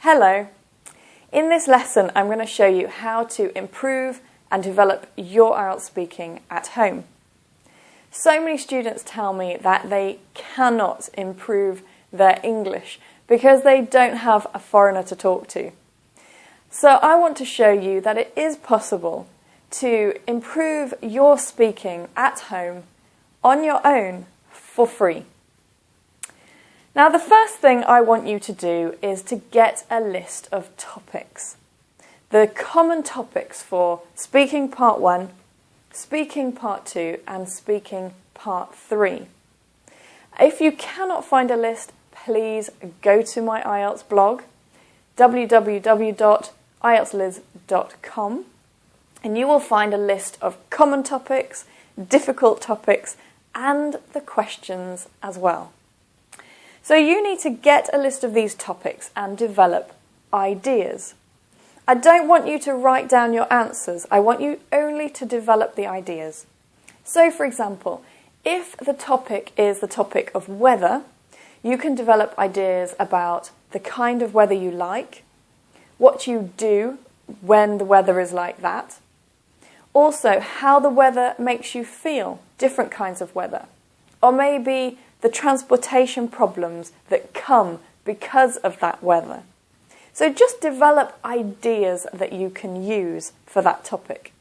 Hello. In this lesson, I'm going to show you how to improve and develop your IELTS speaking at home. So many students tell me that they cannot improve their English because they don't have a foreigner to talk to. So I want to show you that it is possible to improve your speaking at home on your own for free. Now, the first thing I want you to do is to get a list of topics. The common topics for speaking part 1, speaking part 2 and speaking part 3. If you cannot find a list, please go to my IELTS blog, www.ieltsliz.com, and you will find a list of common topics, difficult topics, and the questions as well. So you need to get a list of these topics and develop ideas. I don't want you to write down your answers. I want you only to develop the ideas. So, for example, if the topic is the topic of weather, you can develop ideas about the kind of weather you like, what you do when the weather is like that, also how the weather makes you feel, different kinds of weather, or maybe the transportation problems that come because of that weather. So just develop ideas that you can use for that topic.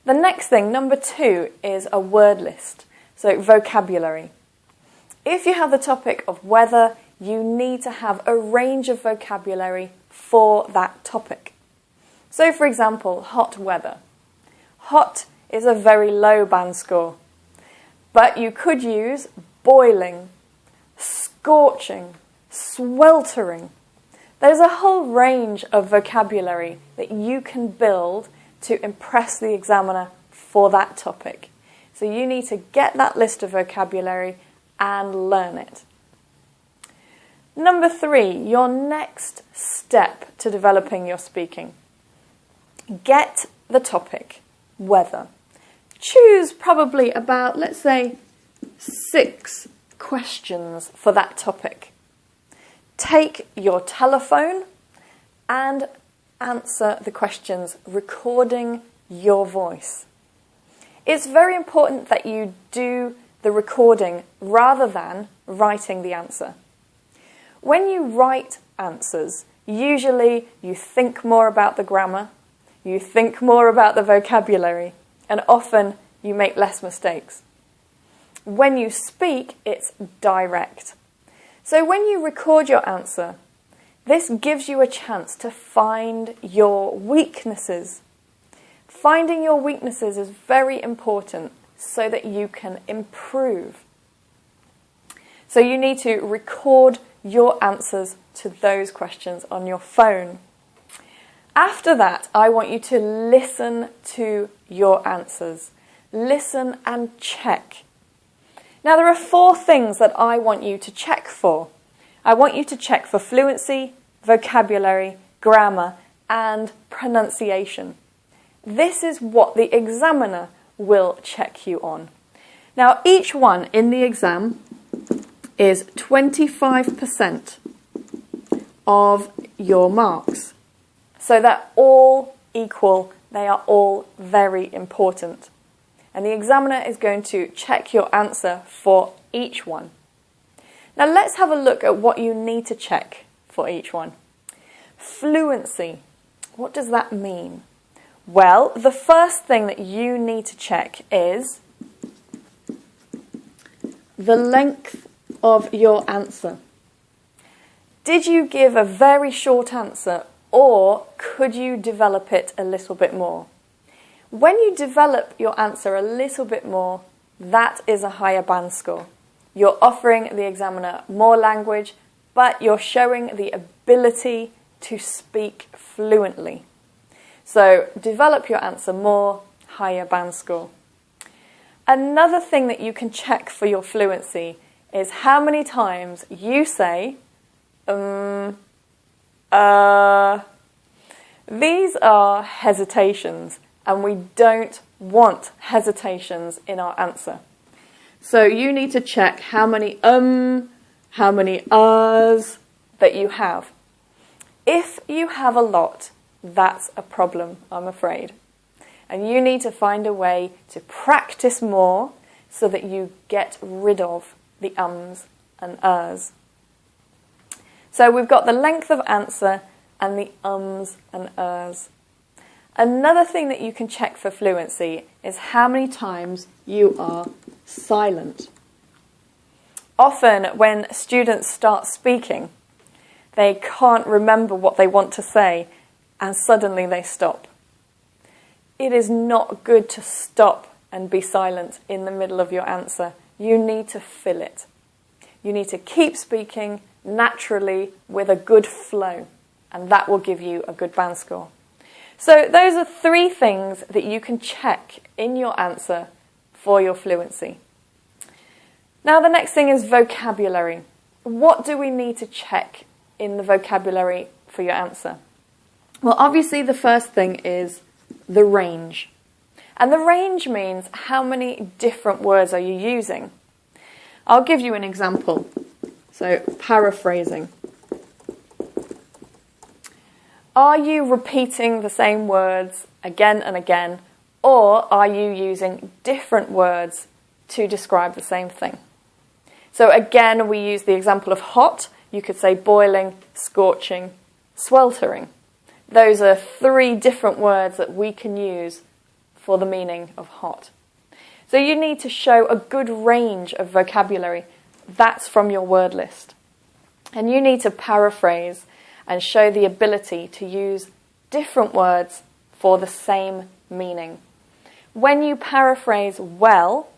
The next thing, number 2, is a word list, so vocabulary. If you have the topic of weather, you need to have a range of vocabulary for that topic. So for example, hot weather. Hot is a very low band score. But you could use boiling, scorching, sweltering. There's a whole range of vocabulary that you can build to impress the examiner for that topic. So you need to get that list of vocabulary and learn it. Number 3, your next step to developing your speaking. Get the topic, weather. Choose probably about, let's say, 6 questions for that topic. Take your telephone and answer the questions, recording your voice. It's very important that you do the recording rather than writing the answer. When you write answers, usually you think more about the grammar, you think more about the vocabulary, and often you make less mistakes. When you speak, it's direct. So when you record your answer, this gives you a chance to find your weaknesses. Finding your weaknesses is very important so that you can improve. So you need to record your answers to those questions on your phone. After that, I want you to listen to your answers. Listen and check. Now, there are 4 things that I want you to check for. I want you to check for fluency, vocabulary, grammar, and pronunciation. This is what the examiner will check you on. Now, each one in the exam is 25% of your marks. So they're all equal, they are all very important. And the examiner is going to check your answer for each one. Now let's have a look at what you need to check for each one. Fluency. What does that mean? Well, the first thing that you need to check is the length of your answer. Did you give a very short answer, or could you develop it a little bit more? When you develop your answer a little bit more, that is a higher band score. You're offering the examiner more language, but you're showing the ability to speak fluently. So develop your answer more, higher band score. Another thing that you can check for your fluency is how many times you say, These are hesitations, and we don't want hesitations in our answer. So you need to check how many that you have. If you have a lot, that's a problem, I'm afraid. And you need to find a way to practice more so that you get rid of the ums and ers. So we've got the length of answer and the ums and ers. Another thing that you can check for fluency is how many times you are silent. Often when students start speaking, they can't remember what they want to say and suddenly they stop. It is not good to stop and be silent in the middle of your answer. You need to fill it. You need to keep speaking naturally with a good flow, and that will give you a good band score. So those are 3 things that you can check in your answer for your fluency. Now the next thing is vocabulary. What do we need to check in the vocabulary for your answer? Well, obviously the first thing is the range. And the range means how many different words are you using. I'll give you an example. So, paraphrasing. Are you repeating the same words again and again, or are you using different words to describe the same thing? So again, we use the example of hot. You could say boiling, scorching, sweltering. Those are 3 different words that we can use for the meaning of hot. So you need to show a good range of vocabulary. That's from your word list. And you need to paraphrase and show the ability to use different words for the same meaning. When you paraphrase well,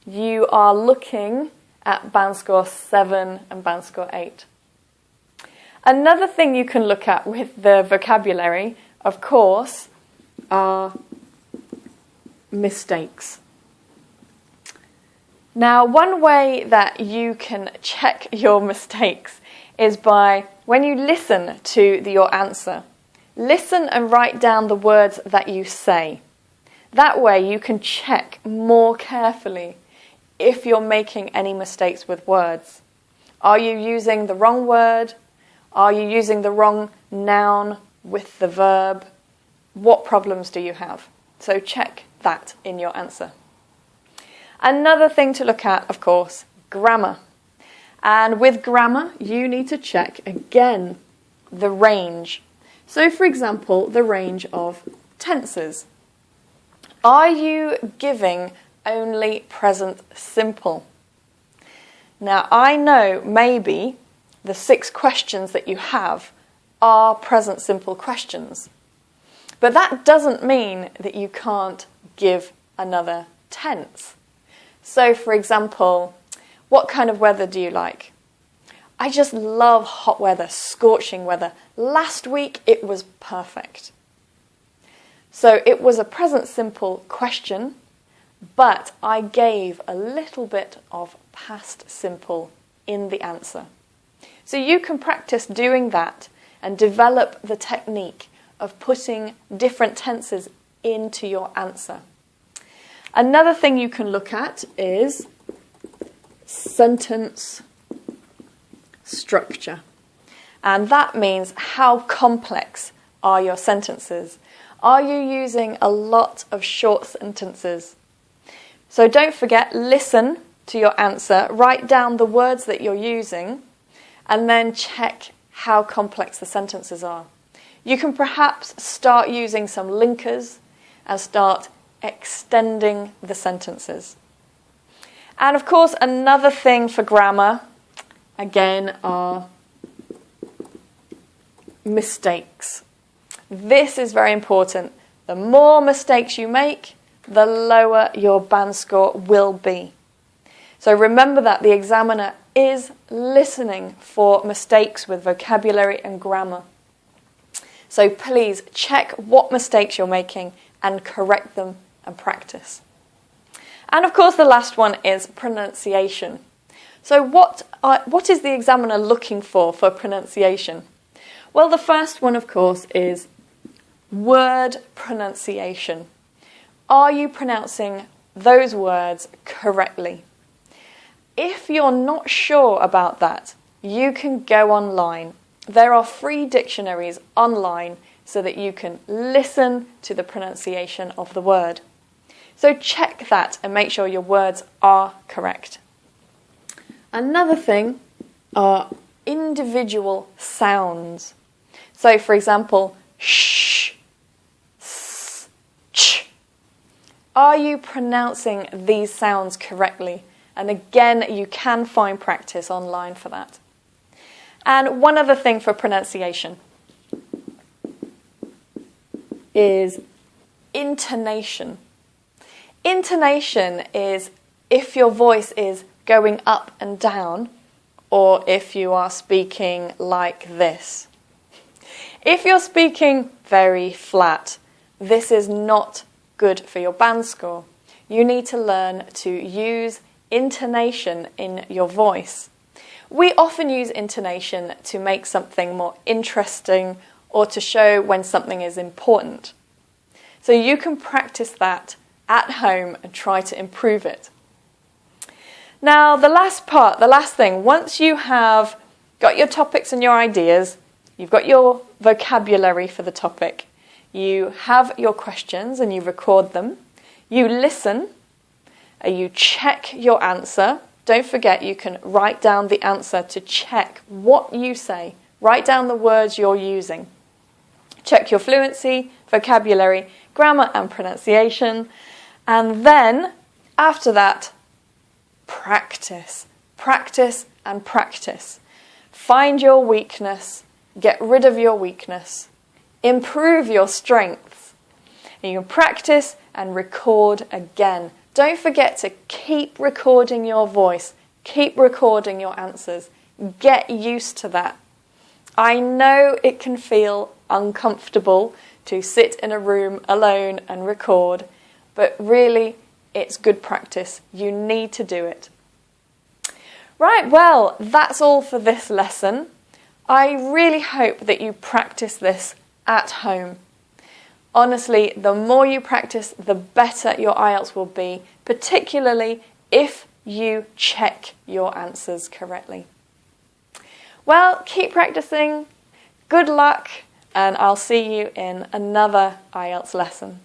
you are looking at band score 7 and band score 8. Another thing you can look at with the vocabulary, of course, are mistakes. Now, one way that you can check your mistakes is by, when you listen to your answer, listen and write down the words that you say. That way you can check more carefully if you're making any mistakes with words. Are you using the wrong word? Are you using the wrong noun with the verb? What problems do you have? So check that in your answer. Another thing to look at, of course, grammar. And with grammar, you need to check, again, the range. So, for example, the range of tenses. Are you giving only present simple? Now, I know maybe the 6 questions that you have are present simple questions. But that doesn't mean that you can't give another tense. So, for example, what kind of weather do you like? I just love hot weather, scorching weather. Last week it was perfect. So it was a present simple question, but I gave a little bit of past simple in the answer. So you can practice doing that and develop the technique of putting different tenses into your answer. Another thing you can look at is sentence structure. And that means how complex are your sentences. Are you using a lot of short sentences? So don't forget, listen to your answer, write down the words that you're using, and then check how complex the sentences are. You can perhaps start using some linkers and start extending the sentences. And of course, another thing for grammar, again, are mistakes. This is very important. The more mistakes you make, the lower your band score will be. So remember that the examiner is listening for mistakes with vocabulary and grammar. So please check what mistakes you're making and correct them and practice. And of course the last one is pronunciation. So what is the examiner looking for pronunciation? Well, the first one, of course, is word pronunciation. Are you pronouncing those words correctly? If you're not sure about that, you can go online. There are free dictionaries online so that you can listen to the pronunciation of the word. So check that and make sure your words are correct. Another thing are individual sounds. So for example, sh, s, ch. Are you pronouncing these sounds correctly? And again, you can find practice online for that. And one other thing for pronunciation is intonation. Intonation is if your voice is going up and down, or if you are speaking like this. If you're speaking very flat, this is not good for your band score. You need to learn to use intonation in your voice. We often use intonation to make something more interesting or to show when something is important. So you can practice that at home and try to improve it. Now, the last thing, once you have got your topics and your ideas, you've got your vocabulary for the topic, you have your questions and you record them, you listen, you check your answer. Don't forget you can write down the answer to check what you say. Write down the words you're using. Check your fluency, vocabulary, grammar and pronunciation. And then, after that, practice. Practice and practice. Find your weakness. Get rid of your weakness. Improve your strengths. And you can practice and record again. Don't forget to keep recording your voice. Keep recording your answers. Get used to that. I know it can feel uncomfortable to sit in a room alone and record, but really it's good practice. You need to do it. Right, well, that's all for this lesson. I really hope that you practice this at home. Honestly, the more you practice, the better your IELTS will be, particularly if you check your answers correctly. Well, keep practicing. Good luck, and I'll see you in another IELTS lesson.